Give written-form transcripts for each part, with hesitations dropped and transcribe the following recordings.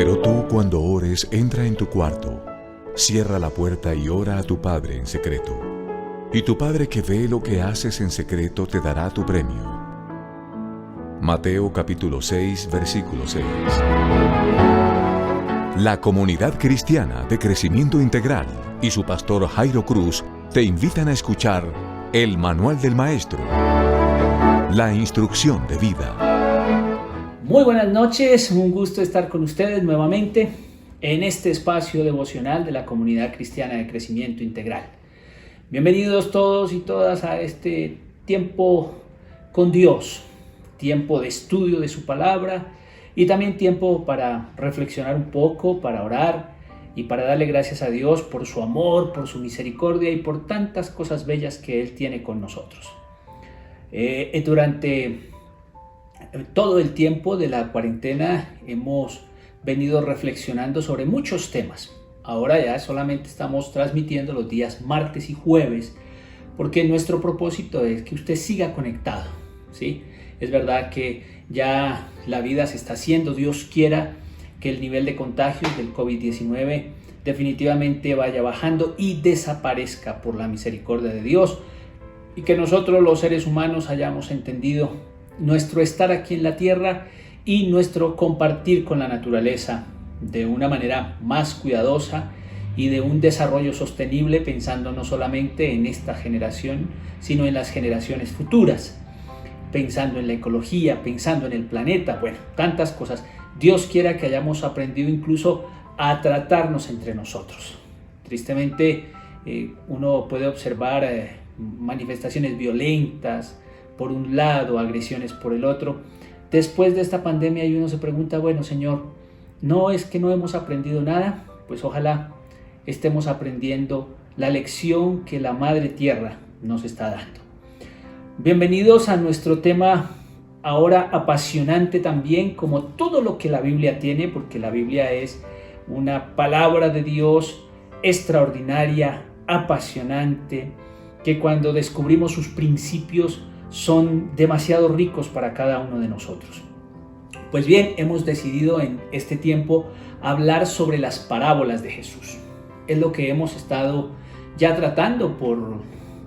Pero tú, cuando ores, entra en tu cuarto, cierra la puerta y ora a tu Padre en secreto. Y tu Padre que ve lo que haces en secreto te dará tu premio. Mateo capítulo 6, versículo 6. La Comunidad Cristiana de Crecimiento Integral y su pastor Jairo Cruz te invitan a escuchar el Manual del Maestro, la instrucción de vida. Muy buenas noches, un gusto estar con ustedes nuevamente en este espacio devocional de la Comunidad Cristiana de Crecimiento Integral. Bienvenidos todos y todas a este tiempo con Dios, tiempo de estudio de su palabra y también tiempo para reflexionar un poco, para orar y para darle gracias a Dios por su amor, por su misericordia y por tantas cosas bellas que Él tiene con nosotros. Durante todo el tiempo de la cuarentena hemos venido reflexionando sobre muchos temas. Ahora ya solamente estamos transmitiendo los días martes y jueves porque nuestro propósito es que usted siga conectado, ¿sí? Es verdad que ya la vida se está haciendo, Dios quiera que el nivel de contagios del COVID-19 definitivamente vaya bajando y desaparezca por la misericordia de Dios y que nosotros los seres humanos hayamos entendido nuestro estar aquí en la tierra y nuestro compartir con la naturaleza de una manera más cuidadosa y de un desarrollo sostenible, pensando no solamente en esta generación, sino en las generaciones futuras, pensando en la ecología, pensando en el planeta, bueno, tantas cosas. Dios quiera que hayamos aprendido incluso a tratarnos entre nosotros. Tristemente, uno puede observar manifestaciones violentas por un lado, agresiones por el otro. Después de esta pandemia y uno se pregunta, bueno, Señor, ¿no es que no hemos aprendido nada? Pues ojalá estemos aprendiendo la lección que la Madre Tierra nos está dando. Bienvenidos a nuestro tema ahora apasionante también, como todo lo que la Biblia tiene, porque la Biblia es una palabra de Dios extraordinaria, apasionante, que cuando descubrimos sus principios son demasiado ricos para cada uno de nosotros. Pues bien, hemos decidido en este tiempo hablar sobre las parábolas de Jesús. Es lo que hemos estado ya tratando por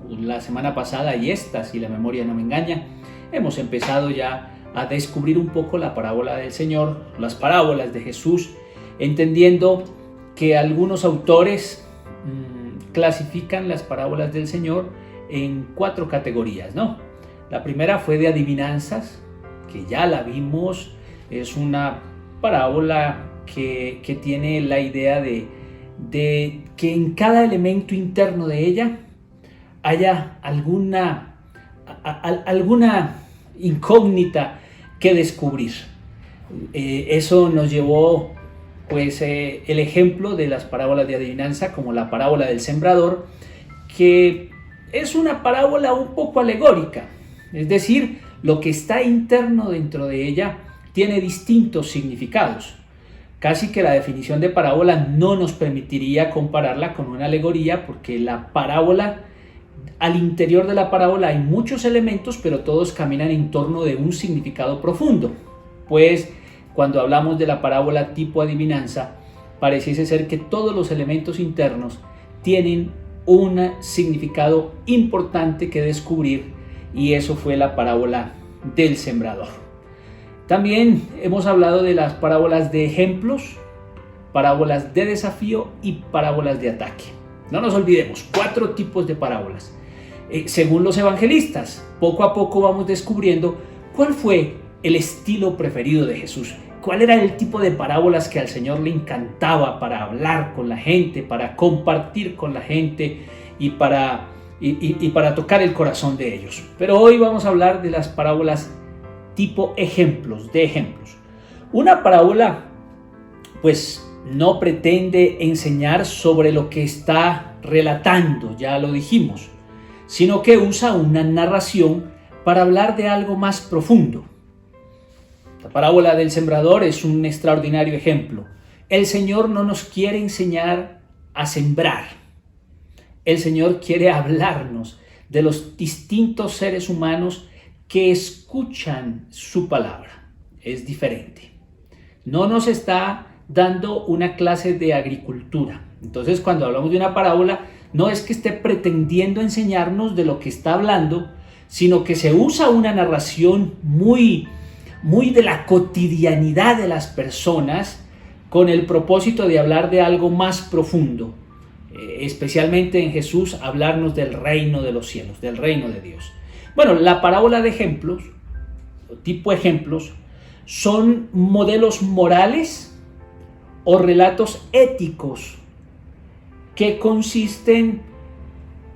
la semana pasada y esta, si la memoria no me engaña. Hemos empezado ya a descubrir un poco la parábola del Señor, las parábolas de Jesús, entendiendo que algunos autores clasifican las parábolas del Señor en 4 categorías, ¿no? La primera fue de adivinanzas, que ya la vimos, es una parábola que tiene la idea de que en cada elemento interno de ella haya alguna incógnita que descubrir. Eso nos llevó pues el ejemplo de las parábolas de adivinanza, como la parábola del sembrador, que es una parábola un poco alegórica, es decir, lo que está interno dentro de ella tiene distintos significados. Casi que la definición de parábola no nos permitiría compararla con una alegoría, porque la parábola, al interior de la parábola hay muchos elementos, pero todos caminan en torno de un significado profundo. Pues cuando hablamos de la parábola tipo adivinanza, pareciese ser que todos los elementos internos tienen un significado importante que descubrir, y eso fue la parábola del sembrador. También hemos hablado de las parábolas de ejemplos, parábolas de desafío y parábolas de ataque. No nos olvidemos, 4 tipos de parábolas. Según los evangelistas, poco a poco vamos descubriendo cuál fue el estilo preferido de Jesús, cuál era el tipo de parábolas que al Señor le encantaba para hablar con la gente, para compartir con la gente y para tocar el corazón de ellos. Pero hoy vamos a hablar de las parábolas tipo ejemplos, de ejemplos. Una parábola pues no pretende enseñar sobre lo que está relatando, ya lo dijimos, sino que usa una narración para hablar de algo más profundo. La parábola del sembrador es un extraordinario ejemplo. El Señor no nos quiere enseñar a sembrar. El Señor quiere hablarnos de los distintos seres humanos que escuchan su palabra. Es diferente. No nos está dando una clase de agricultura. Entonces, cuando hablamos de una parábola, no es que esté pretendiendo enseñarnos de lo que está hablando, sino que se usa una narración muy de la cotidianidad de las personas con el propósito de hablar de algo más profundo, especialmente en Jesús, hablarnos del reino de los cielos, del reino de Dios. Bueno, la parábola de ejemplos, tipo ejemplos, son modelos morales o relatos éticos que consisten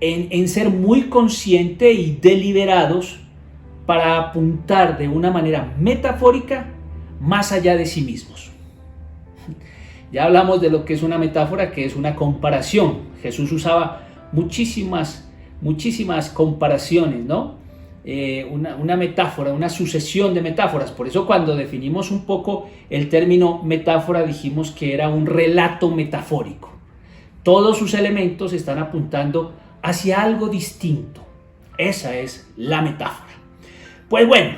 en ser muy conscientes y deliberados para apuntar de una manera metafórica más allá de sí mismos. Ya hablamos de lo que es una metáfora, que es una comparación. Jesús usaba muchísimas comparaciones, ¿no? Una metáfora, una sucesión de metáforas. Por eso cuando definimos un poco el término metáfora dijimos que era un relato metafórico. Todos sus elementos están apuntando hacia algo distinto. Esa es la metáfora. Pues bueno,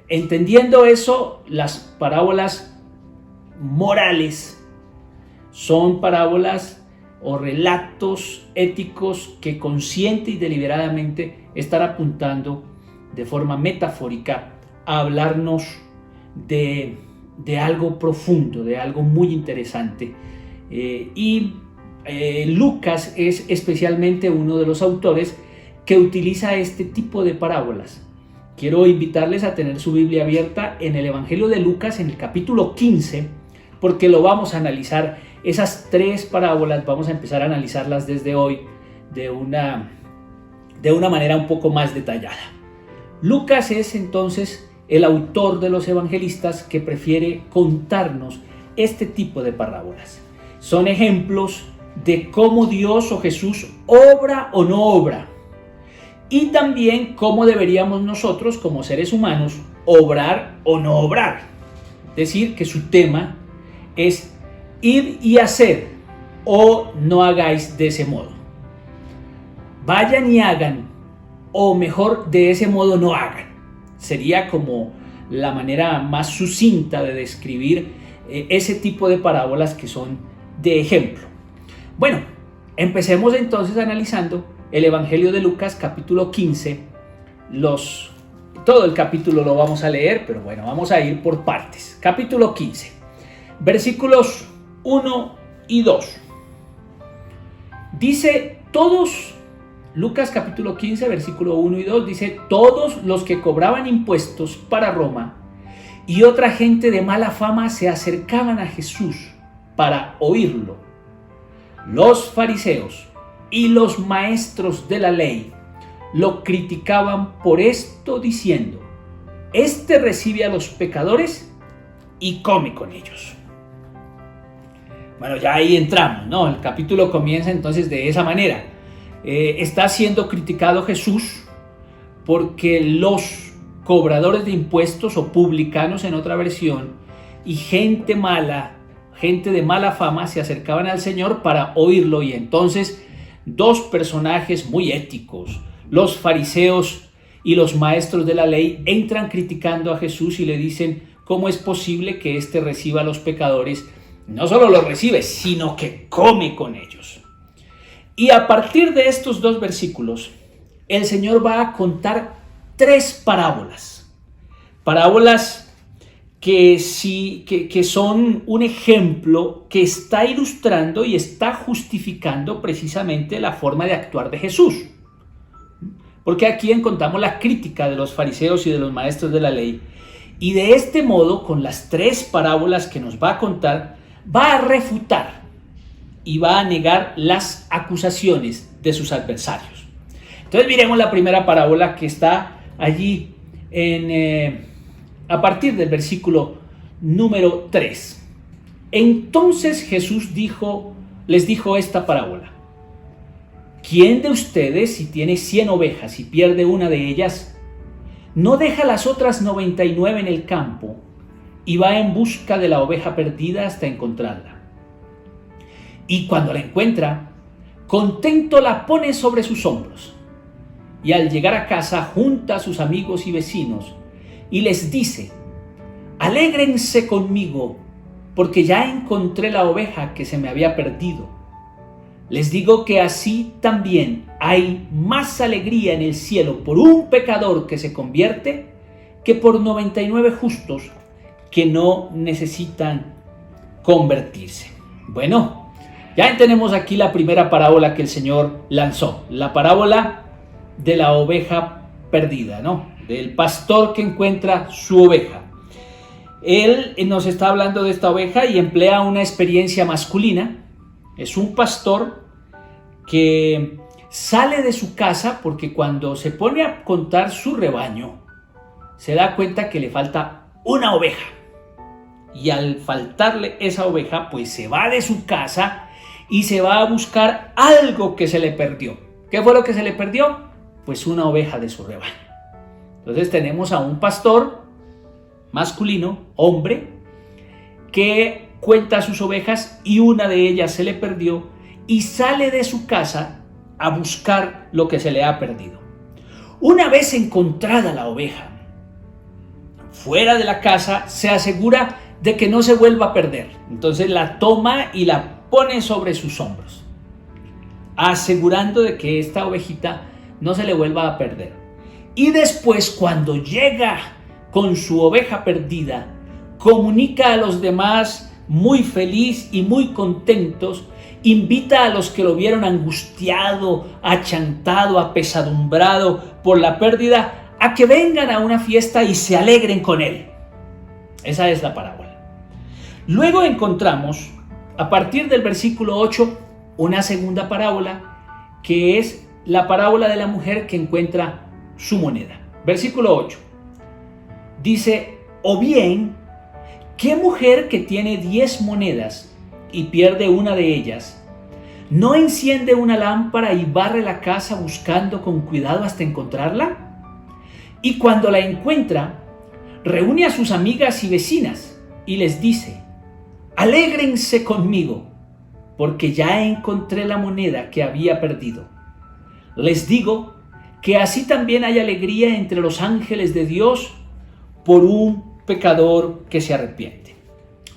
entendiendo eso, las parábolas morales son parábolas o relatos éticos que consciente y deliberadamente están apuntando de forma metafórica a hablarnos de algo profundo, de algo muy interesante. Lucas es especialmente uno de los autores que utiliza este tipo de parábolas. Quiero invitarles a tener su Biblia abierta en el Evangelio de Lucas, en el capítulo 15, porque lo vamos a analizar. Esas 3 parábolas vamos a empezar a analizarlas desde hoy de una manera un poco más detallada. Lucas es entonces el autor de los evangelistas que prefiere contarnos este tipo de parábolas. Son ejemplos de cómo Dios o Jesús obra o no obra. Y también cómo deberíamos nosotros como seres humanos obrar o no obrar. Es decir, que su tema es ir y hacer o no hagáis de ese modo. Vayan y hagan, o mejor, de ese modo no hagan. Sería como la manera más sucinta de describir ese tipo de parábolas que son de ejemplo. Bueno, empecemos entonces analizando el Evangelio de Lucas, capítulo 15. Todo el capítulo lo vamos a leer, pero bueno, vamos a ir por partes. Capítulo 15, versículos 1 y 2. Dice Lucas capítulo 15, versículo 1 y 2, dice: todos los que cobraban impuestos para Roma y otra gente de mala fama se acercaban a Jesús para oírlo. Los fariseos y los maestros de la ley lo criticaban por esto, diciendo: este recibe a los pecadores y come con ellos. Bueno, ya ahí entramos, ¿no? El capítulo comienza entonces de esa manera. Está siendo criticado Jesús porque los cobradores de impuestos, o publicanos en otra versión, y gente mala, gente de mala fama, se acercaban al Señor para oírlo. Y entonces 2 personajes muy éticos, los fariseos y los maestros de la ley, entran criticando a Jesús y le dicen: ¿cómo es posible que éste reciba a los pecadores? No solo los recibe, sino que come con ellos. Y a partir de estos 2 versículos, el Señor va a contar 3 parábolas. Parábolas que son un ejemplo que está ilustrando y está justificando precisamente la forma de actuar de Jesús. Porque aquí encontramos la crítica de los fariseos y de los maestros de la ley. Y de este modo, con las 3 parábolas que nos va a contar, va a refutar y va a negar las acusaciones de sus adversarios. Entonces miremos la primera parábola que está allí a partir del versículo número 3. Entonces Jesús les dijo esta parábola: ¿quién de ustedes, si tiene 100 ovejas y pierde una de ellas, no deja las otras 99 en el campo y va en busca de la oveja perdida hasta encontrarla? Y cuando la encuentra, contento la pone sobre sus hombros, y al llegar a casa junta a sus amigos y vecinos y les dice: alégrense conmigo, porque ya encontré la oveja que se me había perdido. Les digo que así también hay más alegría en el cielo por un pecador que se convierte que por 99 justos que no necesitan convertirse. Bueno, ya tenemos aquí la primera parábola que el Señor lanzó, la parábola de la oveja perdida, ¿no? Del pastor que encuentra su oveja. Él nos está hablando de esta oveja y emplea una experiencia masculina. Es un pastor que sale de su casa porque cuando se pone a contar su rebaño, se da cuenta que le falta una oveja. Y al faltarle esa oveja, pues se va de su casa y se va a buscar algo que se le perdió. ¿Qué fue lo que se le perdió? Pues una oveja de su rebaño. Entonces tenemos a un pastor masculino, hombre, que cuenta sus ovejas y una de ellas se le perdió y sale de su casa a buscar lo que se le ha perdido. Una vez encontrada la oveja, fuera de la casa, se asegura de que no se vuelva a perder. Entonces la toma y la pone sobre sus hombros, asegurando de que esta ovejita no se le vuelva a perder. Y después, cuando llega con su oveja perdida, comunica a los demás muy feliz y muy contentos, invita a los que lo vieron angustiado, achantado, apesadumbrado por la pérdida, a que vengan a una fiesta y se alegren con él. Esa es la parábola. Luego encontramos, a partir del versículo 8, una segunda parábola, que es la parábola de la mujer que encuentra su moneda. Versículo 8. Dice, o bien, ¿qué mujer que tiene 10 monedas y pierde una de ellas, no enciende una lámpara y barre la casa buscando con cuidado hasta encontrarla? Y cuando la encuentra, reúne a sus amigas y vecinas y les dice, alégrense conmigo, porque ya encontré la moneda que había perdido. Les digo que así también hay alegría entre los ángeles de Dios por un pecador que se arrepiente.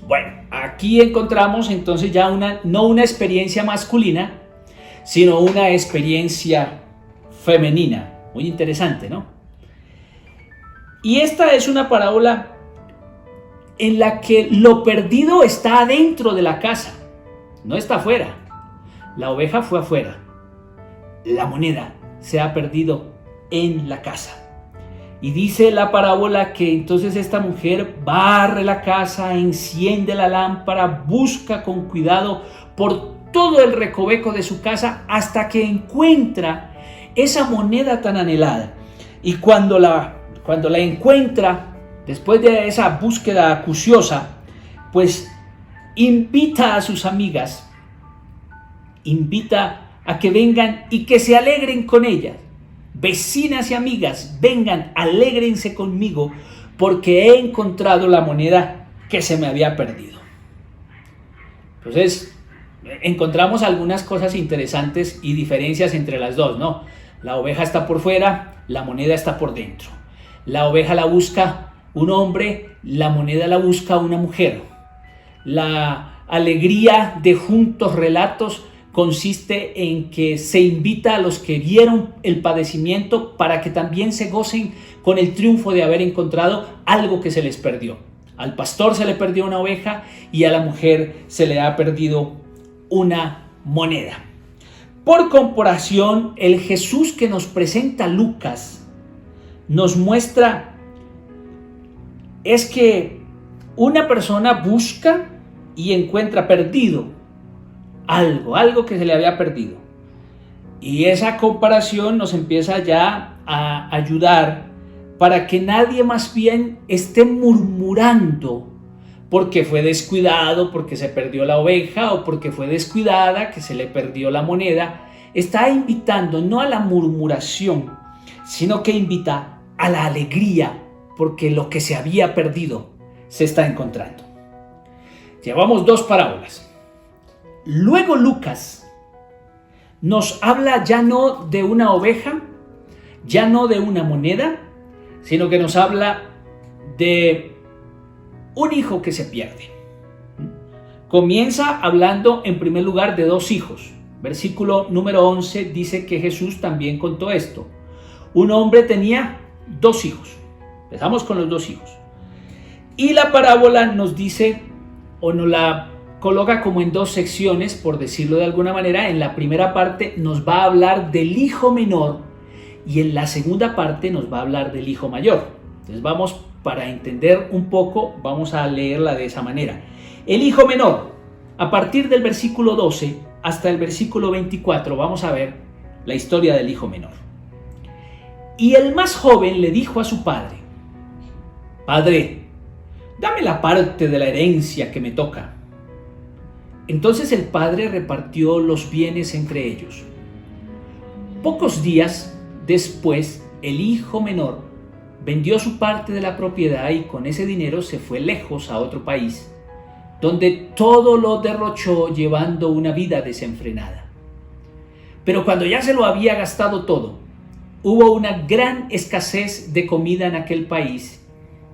Bueno, aquí encontramos entonces ya no una experiencia masculina, sino una experiencia femenina. Muy interesante, ¿no? Y esta es una parábola en la que lo perdido está adentro de la casa, no está afuera. La oveja fue afuera. La moneda se ha perdido en la casa. Y dice la parábola que entonces esta mujer barre la casa, enciende la lámpara, busca con cuidado por todo el recoveco de su casa hasta que encuentra esa moneda tan anhelada. Y cuando la encuentra, después de esa búsqueda acuciosa, pues invita a sus amigas, invita a que vengan y que se alegren con ella. Vecinas y amigas, vengan, alégrense conmigo porque he encontrado la moneda que se me había perdido. Entonces, encontramos algunas cosas interesantes y diferencias entre las dos, ¿no? La oveja está por fuera, la moneda está por dentro. La oveja la busca un hombre, la moneda la busca una mujer. La alegría de juntos relatos consiste en que se invita a los que vieron el padecimiento para que también se gocen con el triunfo de haber encontrado algo que se les perdió. Al pastor se le perdió una oveja y a la mujer se le ha perdido una moneda. Por comparación, el Jesús que nos presenta Lucas nos muestra es que una persona busca y encuentra perdido algo que se le había perdido. Y esa comparación nos empieza ya a ayudar para que nadie más bien esté murmurando porque fue descuidado, porque se perdió la oveja o porque fue descuidada, que se le perdió la moneda. Está invitando no a la murmuración, sino que invita a la alegría porque lo que se había perdido se está encontrando. Llevamos 2 parábolas. Luego Lucas nos habla ya no de una oveja, ya no de una moneda, sino que nos habla de un hijo que se pierde. Comienza hablando en primer lugar de 2 hijos. Versículo número 11 dice que Jesús también contó esto. Un hombre tenía 2 hijos. Empezamos con los 2 hijos. Y la parábola nos dice, o nos la coloca como en 2 secciones, por decirlo de alguna manera. En la primera parte nos va a hablar del hijo menor y en la segunda parte nos va a hablar del hijo mayor. Entonces vamos, para entender un poco, vamos a leerla de esa manera. El hijo menor, a partir del versículo 12 hasta el versículo 24, vamos a ver la historia del hijo menor. Y el más joven le dijo a su padre: Padre, dame la parte de la herencia que me toca. Entonces el padre repartió los bienes entre ellos. Pocos días después, el hijo menor vendió su parte de la propiedad y con ese dinero se fue lejos a otro país, donde todo lo derrochó llevando una vida desenfrenada. Pero cuando ya se lo había gastado todo, hubo una gran escasez de comida en aquel país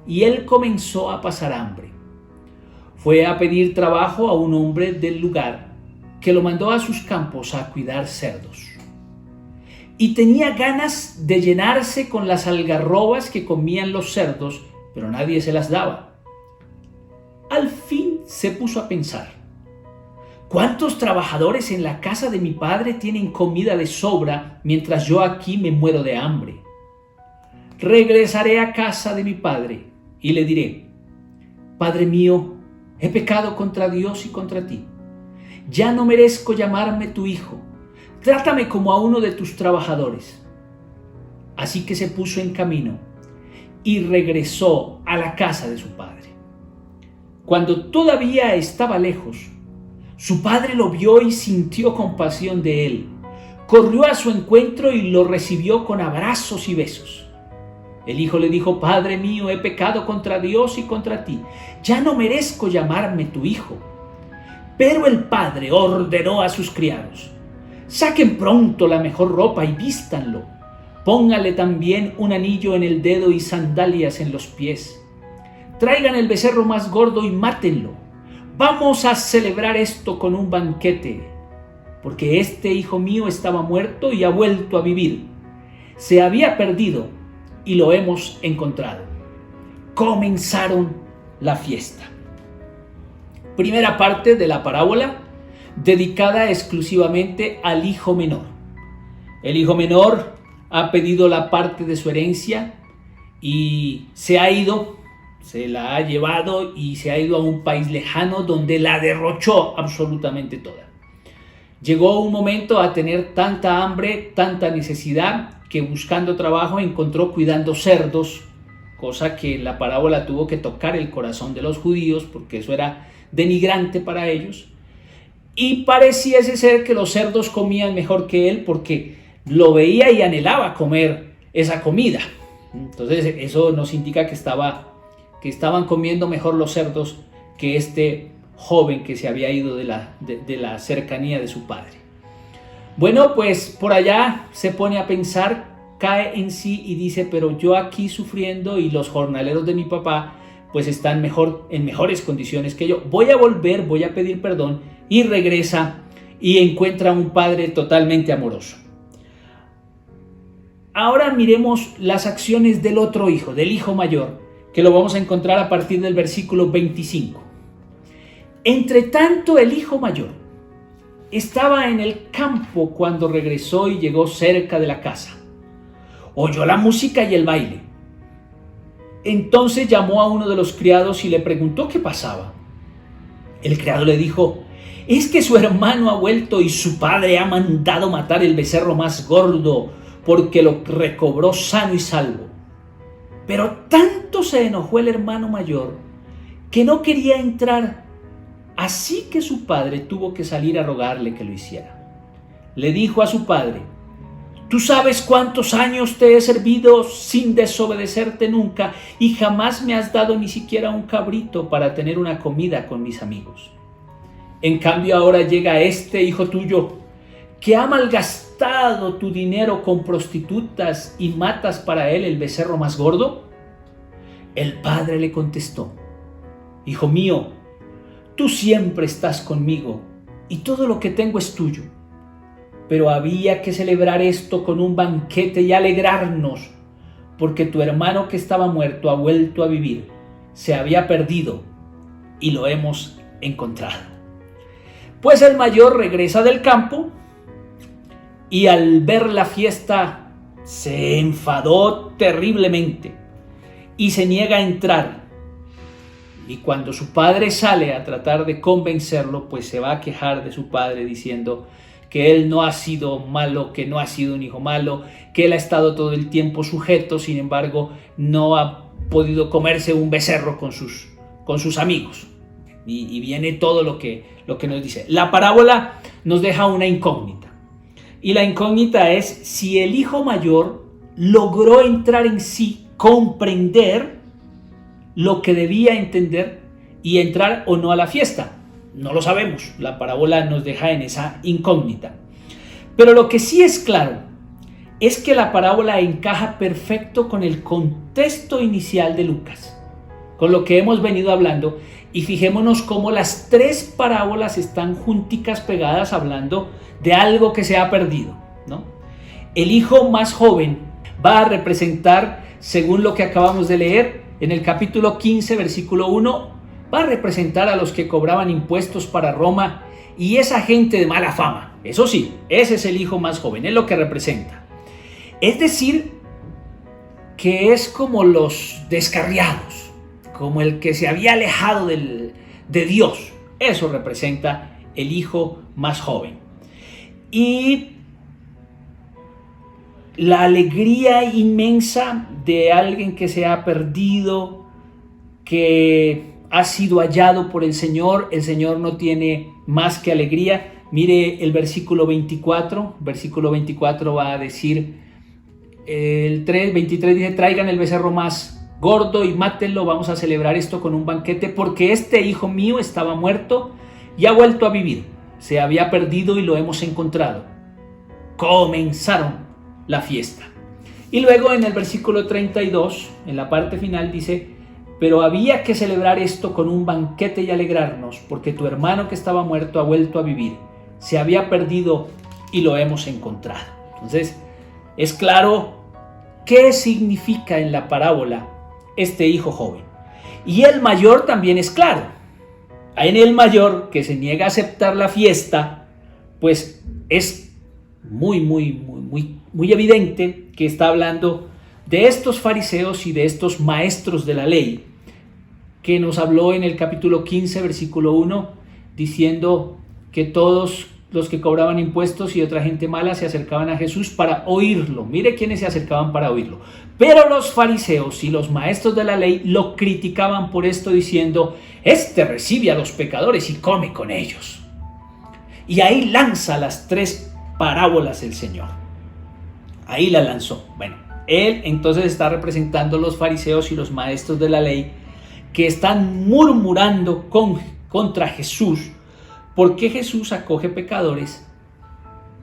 y él comenzó a pasar hambre. Fue a pedir trabajo a un hombre del lugar que lo mandó a sus campos a cuidar cerdos. Y tenía ganas de llenarse con las algarrobas que comían los cerdos, pero nadie se las daba. Al fin se puso a pensar: ¿cuántos trabajadores en la casa de mi padre tienen comida de sobra mientras yo aquí me muero de hambre? Regresaré a casa de mi padre y le diré: Padre mío, he pecado contra Dios y contra ti. Ya no merezco llamarme tu hijo. Trátame como a uno de tus trabajadores. Así que se puso en camino y regresó a la casa de su padre. Cuando todavía estaba lejos, su padre lo vio y sintió compasión de él. Corrió a su encuentro y lo recibió con abrazos y besos. El hijo le dijo: Padre mío, he pecado contra Dios y contra ti. Ya no merezco llamarme tu hijo. Pero el padre ordenó a sus criados: Saquen pronto la mejor ropa y vístanlo. Póngale también un anillo en el dedo y sandalias en los pies. Traigan el becerro más gordo y mátenlo. Vamos a celebrar esto con un banquete, porque este hijo mío estaba muerto y ha vuelto a vivir. Se había perdido y lo hemos encontrado. Comenzaron la fiesta. Primera parte de la parábola dedicada exclusivamente al hijo menor. El hijo menor ha pedido la parte de su herencia y se ha ido, se la ha llevado y se ha ido a un país lejano donde la derrochó absolutamente toda. Llegó un momento a tener tanta hambre, tanta necesidad, que buscando trabajo encontró cuidando cerdos, cosa que en la parábola tuvo que tocar el corazón de los judíos porque eso era denigrante para ellos. Y pareciese ser que los cerdos comían mejor que él porque lo veía y anhelaba comer esa comida. Entonces eso nos indica que estaban comiendo mejor los cerdos que este joven que se había ido de la cercanía de su padre. Bueno, pues por allá se pone a pensar, cae en sí y dice: pero yo aquí sufriendo y los jornaleros de mi papá pues están en mejores condiciones que yo. Voy a volver, voy a pedir perdón, y regresa y encuentra un padre totalmente amoroso. Ahora miremos las acciones del otro hijo, del hijo mayor, que lo vamos a encontrar a partir del versículo 25. Entre tanto, el hijo mayor estaba en el campo cuando regresó y llegó cerca de la casa. Oyó la música y el baile. Entonces llamó a uno de los criados y le preguntó qué pasaba. El criado le dijo: es que su hermano ha vuelto y su padre ha mandado matar el becerro más gordo porque lo recobró sano y salvo. Pero tanto se enojó el hermano mayor que no quería entrar. Así que su padre tuvo que salir a rogarle que lo hiciera. Le dijo a su padre: tú sabes cuántos años te he servido sin desobedecerte nunca y jamás me has dado ni siquiera un cabrito para tener una comida con mis amigos. En cambio ahora llega este hijo tuyo que ha malgastado tu dinero con prostitutas y matas para él el becerro más gordo. El padre le contestó: hijo mío, tú siempre estás conmigo y todo lo que tengo es tuyo. Pero había que celebrar esto con un banquete y alegrarnos, porque tu hermano que estaba muerto ha vuelto a vivir, se había perdido y lo hemos encontrado. Pues el mayor regresa del campo y al ver la fiesta se enfadó terriblemente y se niega a entrar. Y cuando su padre sale a tratar de convencerlo, pues se va a quejar de su padre diciendo que él no ha sido malo, que no ha sido un hijo malo, que él ha estado todo el tiempo sujeto, sin embargo no ha podido comerse un becerro con sus amigos. Y viene todo lo que nos dice. La parábola nos deja una incógnita. Y la incógnita es si el hijo mayor logró entrar en sí, comprender lo que debía entender y entrar o no a la fiesta. No lo sabemos, la parábola nos deja en esa incógnita. Pero lo que sí es claro es que la parábola encaja perfecto con el contexto inicial de Lucas, con lo que hemos venido hablando, y fijémonos cómo las tres parábolas están junticas pegadas hablando de algo que se ha perdido, ¿no? El hijo más joven va a representar, según lo que acabamos de leer, en el capítulo 15, versículo 1, va a representar a los que cobraban impuestos para Roma y esa gente de mala fama. Eso sí, ese es el hijo más joven, es lo que representa. Es decir, que es como los descarriados, como el que se había alejado de Dios. Eso representa el hijo más joven. Y la alegría inmensa de alguien que se ha perdido, que ha sido hallado por el Señor no tiene más que alegría. Mire el versículo 24, va a decir, el 23 dice, traigan el becerro más gordo y mátenlo, vamos a celebrar esto con un banquete, porque este hijo mío estaba muerto y ha vuelto a vivir, se había perdido y lo hemos encontrado. Comenzaron la fiesta. Y luego en el versículo 32, en la parte final dice, pero había que celebrar esto con un banquete y alegrarnos, porque tu hermano que estaba muerto ha vuelto a vivir, se había perdido y lo hemos encontrado. Entonces, es claro qué significa en la parábola este hijo joven. Y el mayor también es claro. En el mayor que se niega a aceptar la fiesta, pues es muy evidente que está hablando de estos fariseos y de estos maestros de la ley, que nos habló en el capítulo 15, versículo 1, diciendo que todos los que cobraban impuestos y otra gente mala se acercaban a Jesús para oírlo. Mire quiénes se acercaban para oírlo. Pero los fariseos y los maestros de la ley lo criticaban por esto, diciendo, este recibe a los pecadores y come con ellos. Y ahí lanza las tres parábolas el Señor. Ahí la lanzó. Bueno, él entonces está representando los fariseos y los maestros de la ley que están murmurando contra Jesús, porque Jesús acoge pecadores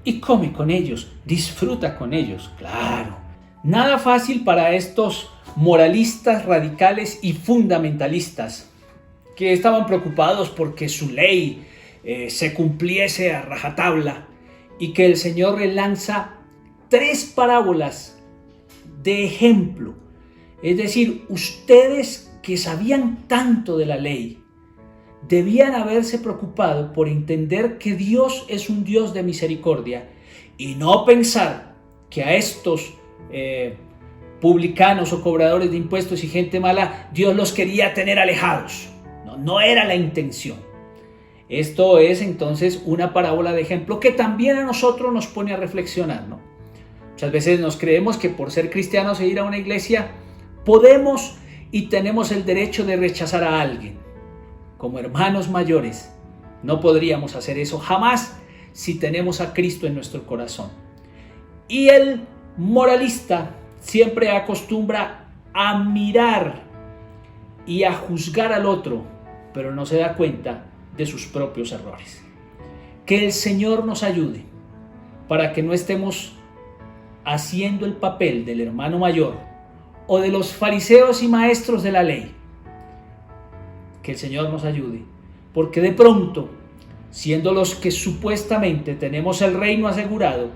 y come con ellos, disfruta con ellos. Claro, nada fácil para estos moralistas radicales y fundamentalistas que estaban preocupados porque su ley se cumpliese a rajatabla, y que el Señor le lanza tres parábolas de ejemplo. Es decir, ustedes que sabían tanto de la ley, debían haberse preocupado por entender que Dios es un Dios de misericordia y no pensar que a estos publicanos o cobradores de impuestos y gente mala, Dios los quería tener alejados. No era la intención. Esto es entonces una parábola de ejemplo que también a nosotros nos pone a reflexionar, ¿no? Muchas veces nos creemos que por ser cristianos e ir a una iglesia podemos y tenemos el derecho de rechazar a alguien. Como hermanos mayores no podríamos hacer eso jamás si tenemos a Cristo en nuestro corazón. Y el moralista siempre acostumbra a mirar y a juzgar al otro, pero no se da cuenta de sus propios errores. Que el Señor nos ayude para que no estemos haciendo el papel del hermano mayor o de los fariseos y maestros de la ley. Que el Señor nos ayude porque de pronto, siendo los que supuestamente tenemos el reino asegurado,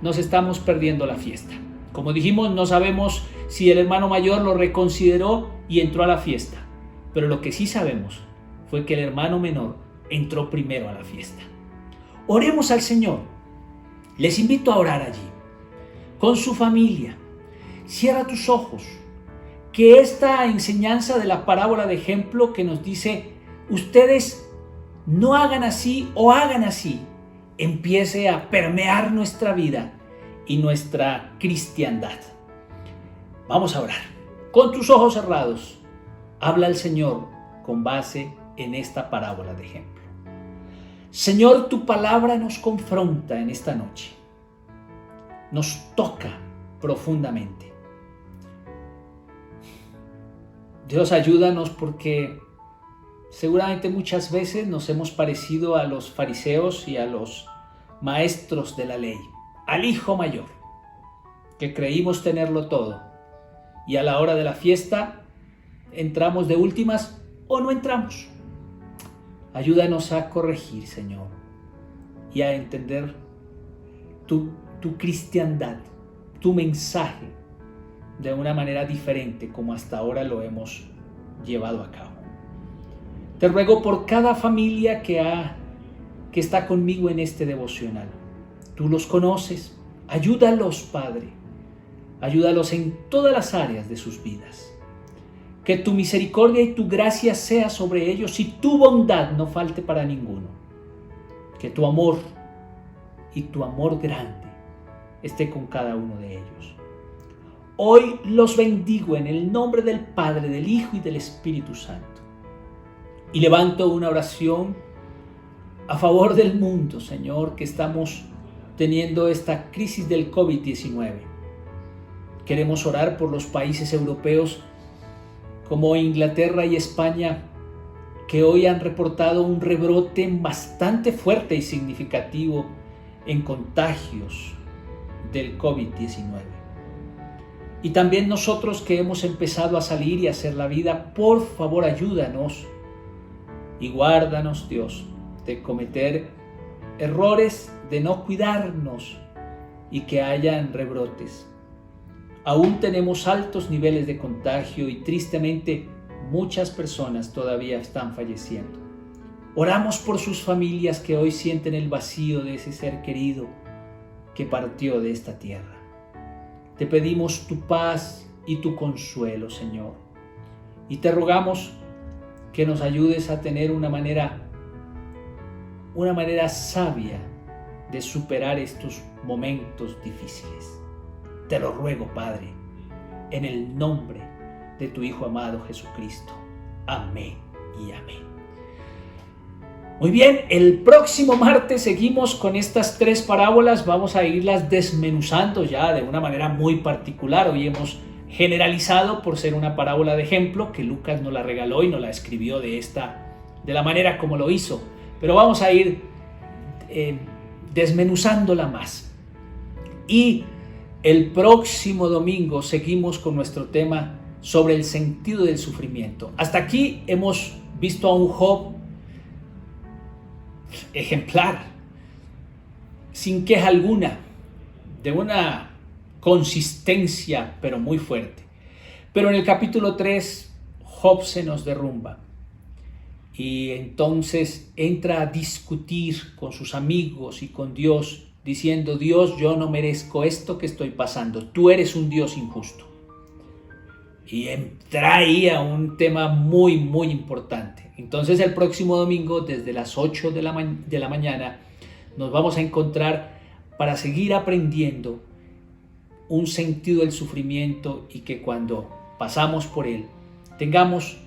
nos estamos perdiendo la fiesta. Como dijimos, no sabemos si el hermano mayor lo reconsideró y entró a la fiesta, pero lo que sí sabemos fue que el hermano menor entró primero a la fiesta. Oremos al Señor. Les invito a orar allí, con su familia. Cierra tus ojos. Que esta enseñanza de la parábola de ejemplo que nos dice, ustedes no hagan así o hagan así, empiece a permear nuestra vida y nuestra cristiandad. Vamos a orar. Con tus ojos cerrados, habla el Señor con base en esta parábola de ejemplo. Señor, tu palabra nos confronta en esta noche. Nos toca profundamente. Dios, ayúdanos porque seguramente muchas veces nos hemos parecido a los fariseos y a los maestros de la ley, al hijo mayor, que creímos tenerlo todo y a la hora de la fiesta entramos de últimas o no entramos. Ayúdanos a corregir, Señor, y a entender tu cristiandad, tu mensaje de una manera diferente como hasta ahora lo hemos llevado a cabo. Te ruego por cada familia que está conmigo en este devocional. Tú los conoces. Ayúdalos, Padre. Ayúdalos en todas las áreas de sus vidas. Que tu misericordia y tu gracia sea sobre ellos y tu bondad no falte para ninguno. Que tu amor y tu amor grande esté con cada uno de ellos. Hoy los bendigo en el nombre del Padre, del Hijo y del Espíritu Santo. Y levanto una oración a favor del mundo, Señor, que estamos teniendo esta crisis del COVID-19. Queremos orar por los países europeos como Inglaterra y España, que hoy han reportado un rebrote bastante fuerte y significativo en contagios del COVID-19. Y también nosotros que hemos empezado a salir y a hacer la vida, por favor ayúdanos y guárdanos, Dios, de cometer errores, de no cuidarnos y que hayan rebrotes. Aún tenemos altos niveles de contagio y tristemente muchas personas todavía están falleciendo. Oramos por sus familias que hoy sienten el vacío de ese ser querido que partió de esta tierra. Te pedimos tu paz y tu consuelo, Señor. Y te rogamos que nos ayudes a tener una manera sabia de superar estos momentos difíciles. Te lo ruego, Padre, en el nombre de tu Hijo amado Jesucristo. Amén y amén. Muy bien, el próximo martes seguimos con estas 3 parábolas. Vamos a irlas desmenuzando ya de una manera muy particular. Hoy hemos generalizado por ser una parábola de ejemplo que Lucas nos la regaló y nos la escribió de la manera como lo hizo. Pero vamos a ir desmenuzándola más. Y el próximo domingo seguimos con nuestro tema sobre el sentido del sufrimiento. Hasta aquí hemos visto a un Job ejemplar, sin queja alguna, de una consistencia pero muy fuerte. Pero en el capítulo 3 Job se nos derrumba y entonces entra a discutir con sus amigos y con Dios, diciendo: Dios, yo no merezco esto que estoy pasando, tú eres un Dios injusto. Y entra ahí a un tema muy muy importante. Entonces el próximo domingo desde las 8 de la mañana nos vamos a encontrar para seguir aprendiendo un sentido del sufrimiento y que cuando pasamos por él tengamos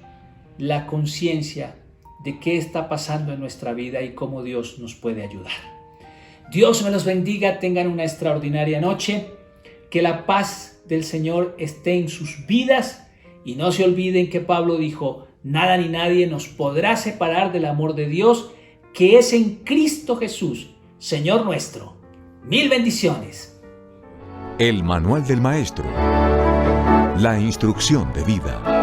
la conciencia de qué está pasando en nuestra vida y cómo Dios nos puede ayudar. Dios me los bendiga, tengan una extraordinaria noche, que la paz del Señor esté en sus vidas y no se olviden que Pablo dijo: nada ni nadie nos podrá separar del amor de Dios que es en Cristo Jesús, Señor nuestro. Mil bendiciones. El Manual del Maestro. La instrucción de vida.